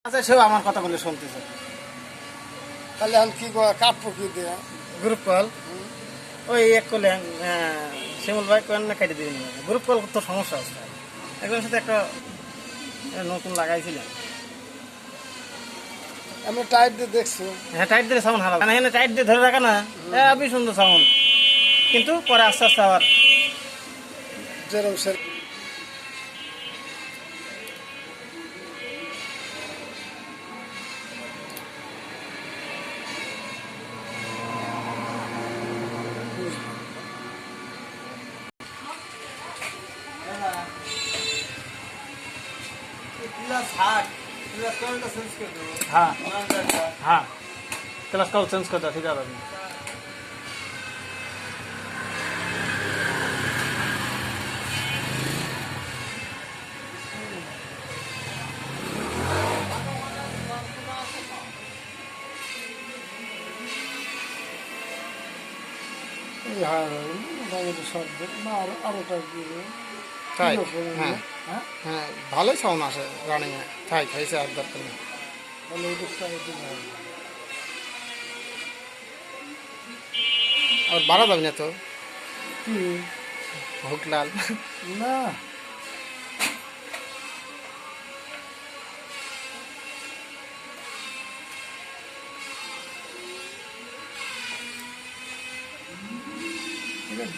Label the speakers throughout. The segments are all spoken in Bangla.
Speaker 1: আচ্ছা সেও আমার কথা বলে শুনতেছে।
Speaker 2: তাহলে আমি কি কাটবো কি দিয়ে
Speaker 1: গ্রুপ কল ওই এক কলে শিমুল ভাই কেন না কেটে দিবি না গ্রুপ কল তো সমস্যা আছে। একজনের সাথে একটা নতুন লাগাইছিলাম।
Speaker 2: আমি টাইট দিয়ে দেখছি।
Speaker 1: হ্যাঁ টাইট দিয়ে সাউন্ড হারাবে না, এখানে টাইট দিয়ে ধরে রাখা না খুবই সুন্দর সাউন্ড, কিন্তু পরে আস্তে আস্তে আবার
Speaker 2: যেরকম সে
Speaker 1: হ্যাঁ হ্যাঁ ক্লাস কল চেঞ্জ করে দাও, ঠিক আছে। তাই হ্যাঁ হ্যাঁ ভালোই সাউন্ড আসে রানিং এ। তাই খাইছে আর দরকার নেই। আর বাড়া যাবি না তো হুকলাল
Speaker 2: না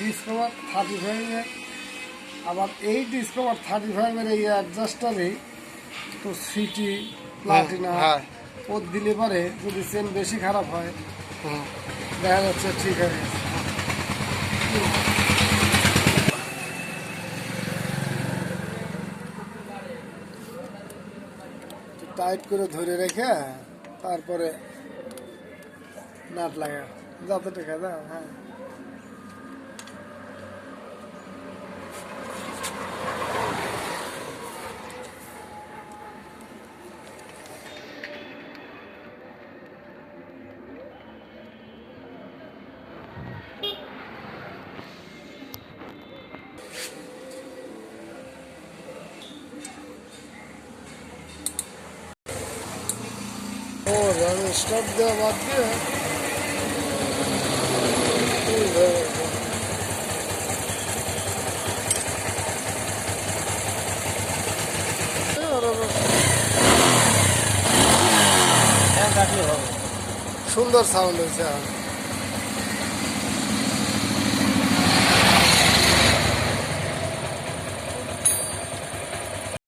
Speaker 2: ডিসকভার 35 আবার এই ডিসকভার 35 এই অ্যাডজাস্টারে তো সিটি প্লাটিনা ও দিলে পরে যদি চেন বেশি খারাপ হয় দেখা যাচ্ছে ঠিক হয়ে গেছে। টাইট করে ধরে রেখে তারপরে নাট লাগা যত টাকা দাও। হ্যাঁ ও আমি স্টপ দেওয়া বাদ দিয়ে সুন্দর সাউন্ড হয়েছে।